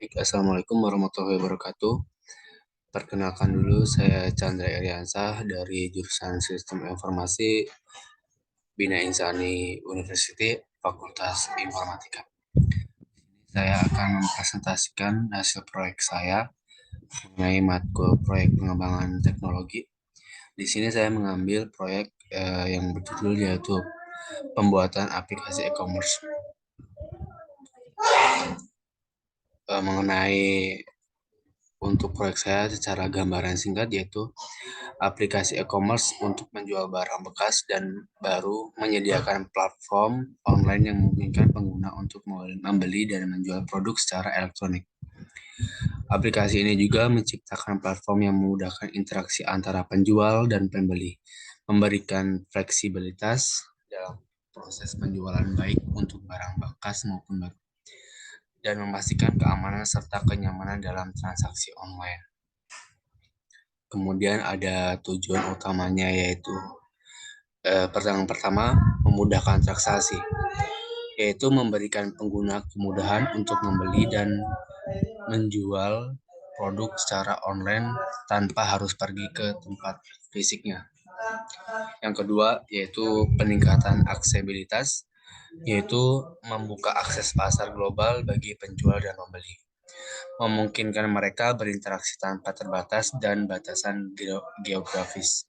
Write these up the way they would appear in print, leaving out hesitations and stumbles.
Assalamualaikum warahmatullahi wabarakatuh. Perkenalkan dulu, saya Chandra Iriansah dari jurusan Sistem Informasi Bina Insani University, Fakultas Informatika. Saya akan mempresentasikan hasil proyek saya mengenai matkul proyek pengembangan teknologi. Di sini saya mengambil proyek yang berjudul yaitu pembuatan aplikasi e-commerce. Mengenai untuk proyek saya secara gambaran singkat yaitu aplikasi e-commerce untuk menjual barang bekas dan baru menyediakan platform online yang memungkinkan pengguna untuk membeli dan menjual produk secara elektronik. Aplikasi ini juga menciptakan platform yang memudahkan interaksi antara penjual dan pembeli, memberikan fleksibilitas dalam proses penjualan baik untuk barang bekas maupun baru, dan memastikan keamanan serta kenyamanan dalam transaksi online. Kemudian ada tujuan utamanya yaitu yang pertama memudahkan transaksi, yaitu memberikan pengguna kemudahan untuk membeli dan menjual produk secara online tanpa harus pergi ke tempat fisiknya. Yang kedua yaitu peningkatan aksesibilitas, yaitu membuka akses pasar global bagi penjual dan pembeli, memungkinkan mereka berinteraksi tanpa terbatas dan batasan geografis.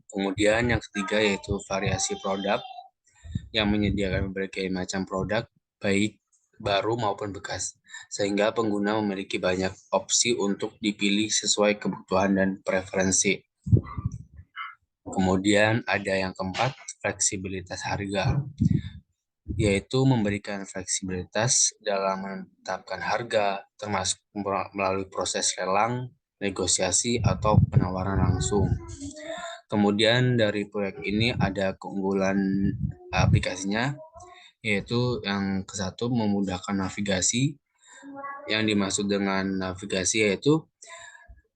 Kemudian yang ketiga yaitu variasi produk yang menyediakan berbagai macam produk baik baru maupun bekas, sehingga pengguna memiliki banyak opsi untuk dipilih sesuai kebutuhan dan preferensi. Kemudian ada yang keempat, fleksibilitas harga, yaitu memberikan fleksibilitas dalam menetapkan harga, termasuk melalui proses lelang, negosiasi, atau penawaran langsung. Kemudian dari proyek ini ada keunggulan aplikasinya, yaitu yang ke satu memudahkan navigasi. Yang dimaksud dengan navigasi yaitu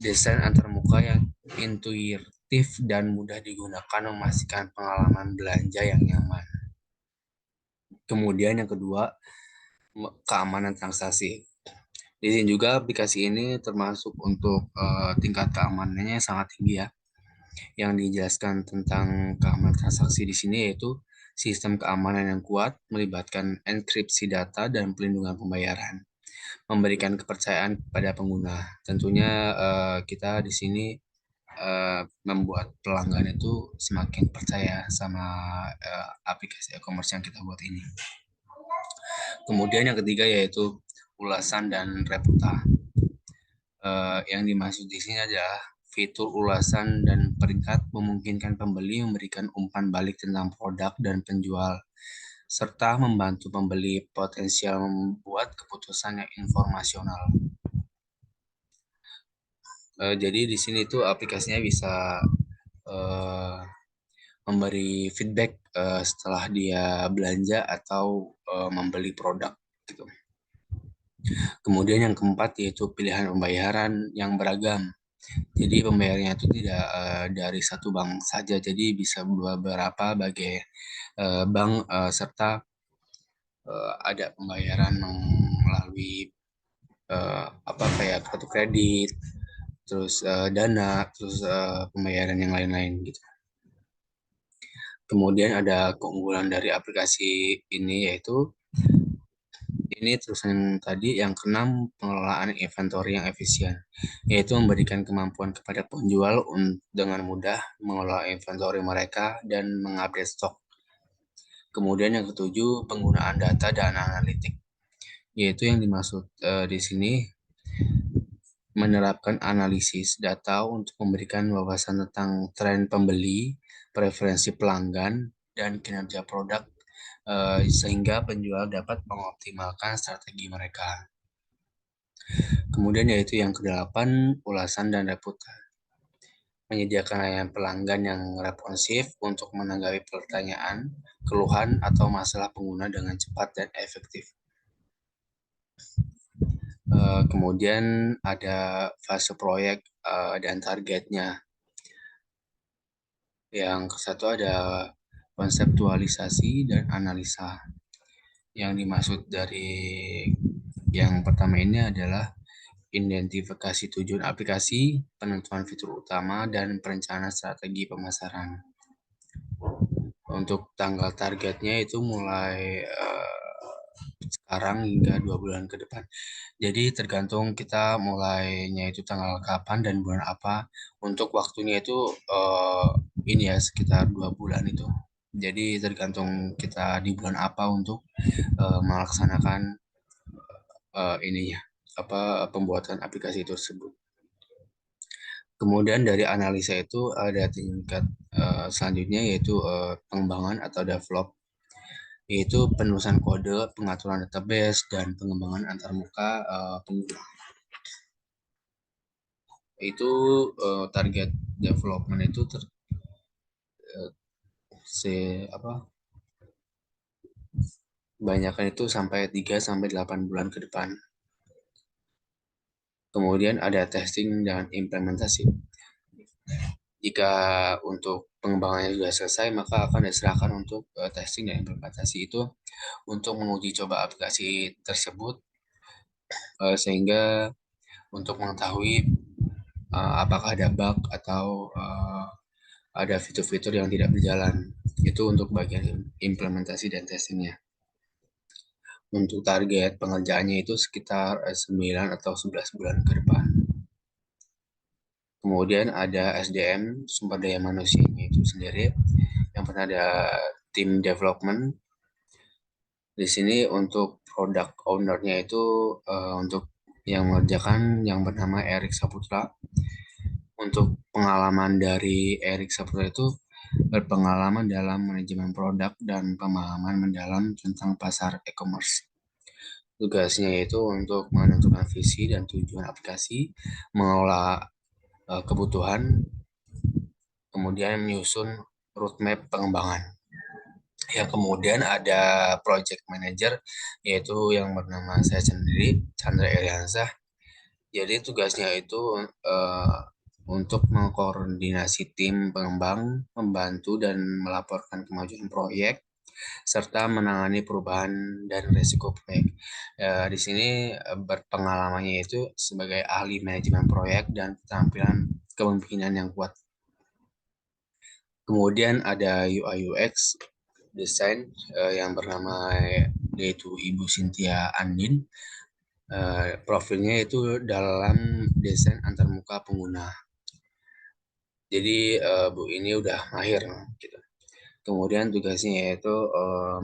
desain antarmuka yang intuitif dan mudah digunakan, memastikan pengalaman belanja yang nyaman. Kemudian yang kedua, keamanan transaksi. Di sini juga aplikasi ini termasuk untuk tingkat keamanannya sangat tinggi ya. Yang dijelaskan tentang keamanan transaksi di sini yaitu sistem keamanan yang kuat melibatkan enkripsi data dan pelindungan pembayaran, memberikan kepercayaan kepada pengguna. Tentunya kita di sini membuat pelanggan itu semakin percaya sama aplikasi e-commerce yang kita buat ini. Kemudian yang ketiga yaitu ulasan dan reputa. Yang dimaksud di sini adalah fitur ulasan dan peringkat memungkinkan pembeli memberikan umpan balik tentang produk dan penjual, serta membantu pembeli potensial membuat keputusan yang informasional. Jadi di sini tuh aplikasinya bisa memberi feedback setelah dia belanja atau membeli produk gitu. Kemudian yang keempat yaitu pilihan pembayaran yang beragam. Jadi pembayarannya itu tidak dari satu bank saja, jadi bisa beberapa bagai bank serta ada pembayaran melalui kayak kartu kredit, terus dana, terus pembayaran yang lain-lain gitu. Kemudian ada keunggulan dari aplikasi ini yaitu ini terusan tadi yang keenam, pengelolaan inventory yang efisien, yaitu memberikan kemampuan kepada penjual dengan mudah mengelola inventory mereka dan mengupdate stok. Kemudian yang ketujuh, penggunaan data dan analitik, yaitu yang dimaksud di sini menerapkan analisis data untuk memberikan wawasan tentang tren pembeli, preferensi pelanggan, dan kinerja produk sehingga penjual dapat mengoptimalkan strategi mereka. Kemudian yaitu yang kedelapan, ulasan dan reputa. Menyediakan layanan pelanggan yang responsif untuk menanggapi pertanyaan, keluhan, atau masalah pengguna dengan cepat dan efektif. Kemudian ada fase proyek dan targetnya. Yang satu ada konseptualisasi dan analisa. Yang dimaksud dari Yang pertama ini adalah identifikasi tujuan aplikasi, penentuan fitur utama, dan perencanaan strategi pemasaran. Untuk tanggal targetnya itu mulai sekarang hingga 2 bulan ke depan. Jadi tergantung kita mulainya itu tanggal kapan dan bulan apa. Untuk waktunya itu ini ya sekitar 2 bulan itu. Jadi tergantung kita di bulan apa untuk melaksanakan ininya apa pembuatan aplikasi tersebut. Kemudian dari analisa itu ada tingkat selanjutnya yaitu pengembangan atau develop, yaitu penulisan kode, pengaturan database, dan pengembangan antarmuka pengguna. Itu target development itu eh, apa banyakkan itu sampai 3 sampai 8 bulan ke depan. Kemudian ada testing dan implementasi. Jika untuk pengembangannya sudah selesai, maka akan diserahkan untuk testing dan implementasi itu untuk menguji coba aplikasi tersebut sehingga untuk mengetahui apakah ada bug atau ada fitur-fitur yang tidak berjalan. Itu untuk bagian implementasi dan testingnya. Untuk target pengerjaannya itu sekitar 9 atau 11 bulan ke depan. Kemudian ada SDM, sumber daya manusianya itu sendiri, yang pernah ada tim development. Di sini untuk product owner-nya itu untuk yang mengerjakan yang bernama Erik Saputra. Untuk pengalaman dari Erik Saputra itu berpengalaman dalam manajemen produk dan pemahaman mendalam tentang pasar e-commerce. Tugasnya yaitu untuk menentukan visi dan tujuan aplikasi, mengelola kebutuhan, kemudian menyusun roadmap pengembangan. Yang kemudian ada project manager, yaitu yang bernama saya sendiri, Chandra Eliansah. Jadi tugasnya itu untuk mengkoordinasi tim pengembang, membantu dan melaporkan kemajuan proyek, serta menangani perubahan dan risiko proyek. Di sini berpengalamannya itu sebagai ahli manajemen proyek dan keterampilan kepemimpinan yang kuat. Kemudian ada UI UX desain yang bernama yaitu Ibu Cynthia Andin. Profilnya itu dalam desain antarmuka pengguna. Jadi Bu ini udah mahir gitu. Kemudian tugasnya yaitu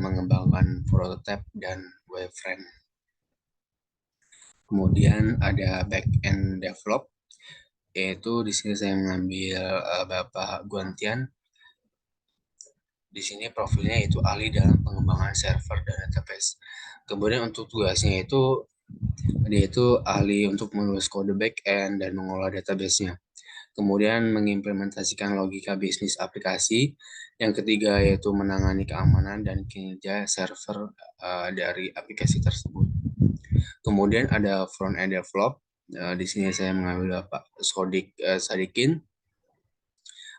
mengembangkan prototype dan wireframe. Kemudian ada back end develop, yaitu di sini saya mengambil Bapak Guantian. Di sini profilnya itu ahli dalam pengembangan server dan database. Kemudian untuk tugasnya itu dia itu ahli untuk menulis kode back end dan mengolah database-nya. Kemudian mengimplementasikan logika bisnis aplikasi. Yang ketiga yaitu menangani keamanan dan kinerja server dari aplikasi tersebut. Kemudian ada front end develop. Di sini saya mengambil Bapak Sadikin.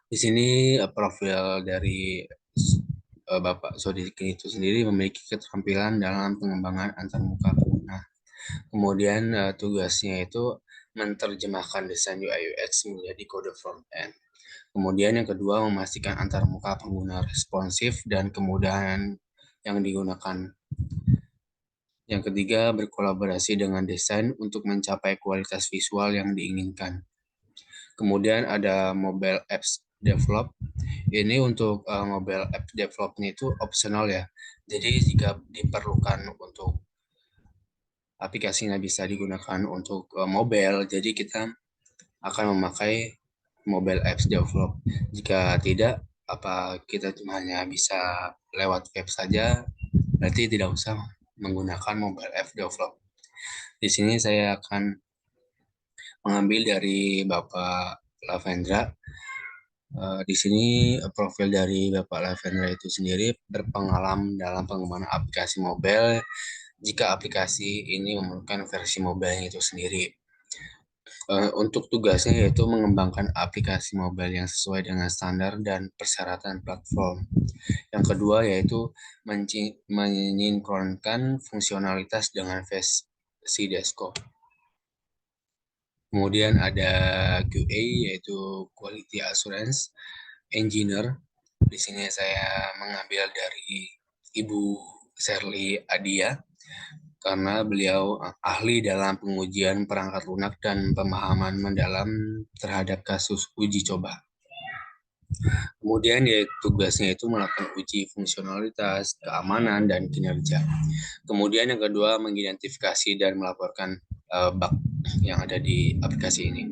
Di sini profil dari Bapak Sodikin itu sendiri memiliki keterampilan dalam pengembangan antarmuka pengguna. Kemudian tugasnya itu menerjemahkan desain UI UX menjadi kode front end. Kemudian yang kedua memastikan antarmuka pengguna responsif dan kemudahan yang digunakan. Yang ketiga berkolaborasi dengan desain untuk mencapai kualitas visual yang diinginkan. Kemudian ada mobile apps develop. Ini untuk mobile app developnya itu optional ya. Jadi jika diperlukan untuk aplikasinya bisa digunakan untuk mobile, jadi kita akan memakai mobile apps develop. Jika tidak, apa kita cuma hanya bisa lewat web saja, berarti tidak usah menggunakan mobile app develop. Di sini saya akan mengambil dari Bapak Lavendra. Di sini profil dari Bapak Lavendra itu sendiri berpengalaman dalam pengembangan aplikasi mobile jika aplikasi ini memerlukan versi mobile itu sendiri. Untuk tugasnya yaitu mengembangkan aplikasi mobile yang sesuai dengan standar dan persyaratan platform. Yang kedua yaitu menyinkronkan fungsionalitas dengan si Desko. Kemudian ada QA yaitu Quality Assurance Engineer. Di sini saya mengambil dari Ibu Sherly Adia karena beliau ahli dalam pengujian perangkat lunak dan pemahaman mendalam terhadap kasus uji coba. Kemudian ya tugasnya itu melakukan uji fungsionalitas, keamanan, dan kinerja. Kemudian yang kedua mengidentifikasi dan melaporkan bug yang ada di aplikasi ini.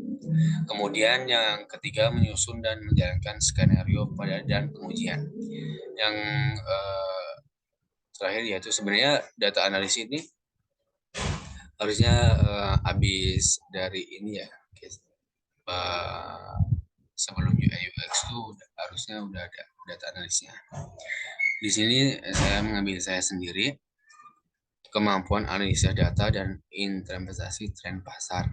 Kemudian yang ketiga menyusun dan menjalankan skenario pada dan pengujian. Yang terakhir yaitu sebenarnya data analis ini harusnya habis dari ini ya, sebelum UI UX itu harusnya udah ada data analisnya. Di sini saya mengambil saya sendiri kemampuan analisa data dan interpretasi tren pasar.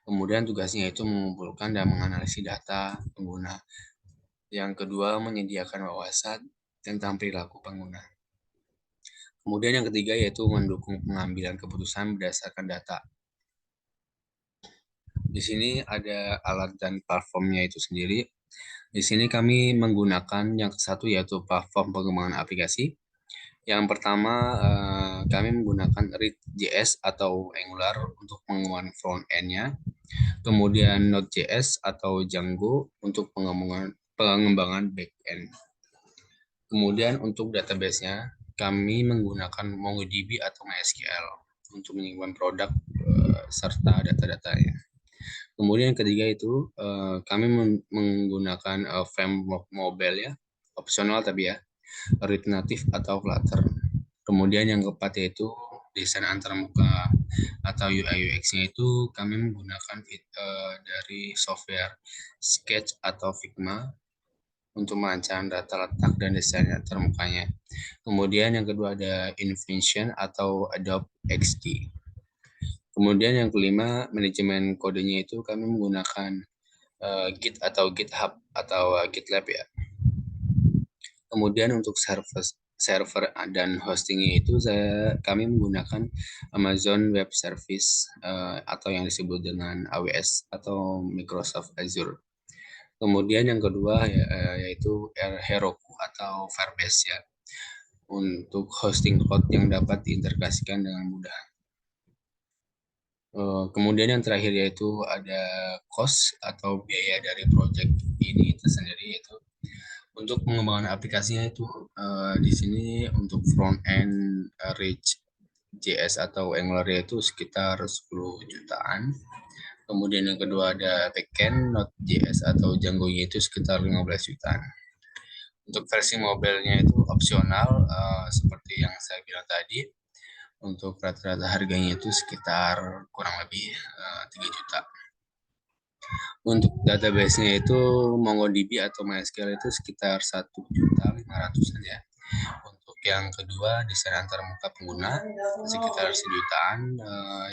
Kemudian tugasnya itu mengumpulkan dan menganalisis data pengguna. Yang kedua menyediakan wawasan tentang perilaku pengguna. Kemudian yang ketiga yaitu mendukung pengambilan keputusan berdasarkan data. Di sini ada alat dan platformnya itu sendiri. Di sini kami menggunakan yang satu yaitu platform pengembangan aplikasi. Yang pertama kami menggunakan React.js atau Angular untuk pengembangan front end-nya. Kemudian Node.js atau Django untuk pengembangan back end. Kemudian untuk database-nya kami menggunakan MongoDB atau MySQL untuk menyimpan produk serta data-datanya. Kemudian yang ketiga itu kami menggunakan framework mobile ya, opsional tapi ya, React Native atau Flutter. Kemudian yang keempat yaitu desain antarmuka atau UI UX-nya itu kami menggunakan dari software Sketch atau Figma untuk merancang data letak dan desain antarmukanya. Kemudian yang kedua ada InVision atau Adobe XD. Kemudian yang kelima, manajemen kodenya itu kami menggunakan Git atau GitHub atau GitLab ya. Kemudian untuk server dan hostingnya itu kami menggunakan Amazon Web Service atau yang disebut dengan AWS atau Microsoft Azure. Kemudian yang kedua yaitu Heroku atau Firebase ya untuk hosting cloud yang dapat diintegrasikan dengan mudah. Kemudian yang terakhir yaitu ada cost atau biaya dari project ini tersendiri yaitu untuk pengembangan aplikasinya itu di sini untuk front end React.js atau Angular itu sekitar 10 jutaan. Kemudian yang kedua ada backend Node.js atau Django-nya itu sekitar 15 jutaan. Untuk versi mobilenya itu opsional seperti yang saya bilang tadi. Untuk rata-rata harganya itu sekitar kurang lebih 3 juta. Untuk database-nya itu MongoDB atau MySQL itu sekitar 1.500.000 ya. Untuk yang kedua desain antarmuka pengguna sekitar sejutaan.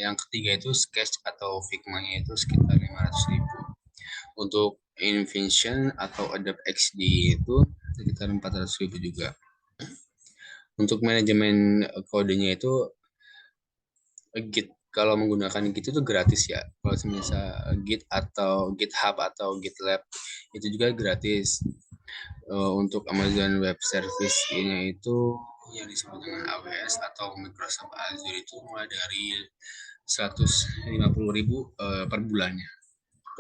Yang ketiga itu Sketch atau Figma-nya itu sekitar 500.000. Untuk InVision atau Adobe XD itu sekitar 400.000 juga. Untuk manajemen kodenya itu Git, kalau menggunakan Git itu gratis ya. Kalau misalnya Git atau GitHub atau GitLab itu juga gratis. Untuk Amazon Web Service-nya itu yang disebut dengan AWS atau Microsoft Azure itu mulai dari 150.000 per bulannya.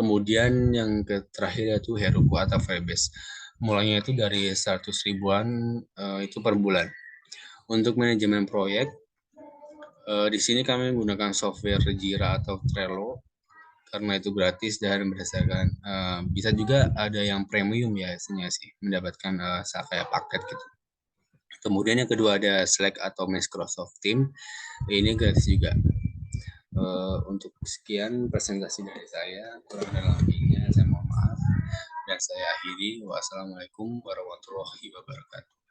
Kemudian yang terakhir yaitu Heroku atau Firebase. Mulanya itu dari 100 ribuan itu per bulan. Untuk manajemen proyek di sini kami menggunakan software Jira atau Trello karena itu gratis dan berdasarkan bisa juga ada yang premium ya biasanya sih mendapatkan kayak paket gitu. Kemudian yang kedua ada Slack atau Microsoft Teams, ini gratis juga. Untuk sekian presentasi dari saya, kurang dan lebihnya saya mohon maaf dan saya akhiri. Wassalamualaikum warahmatullahi wabarakatuh.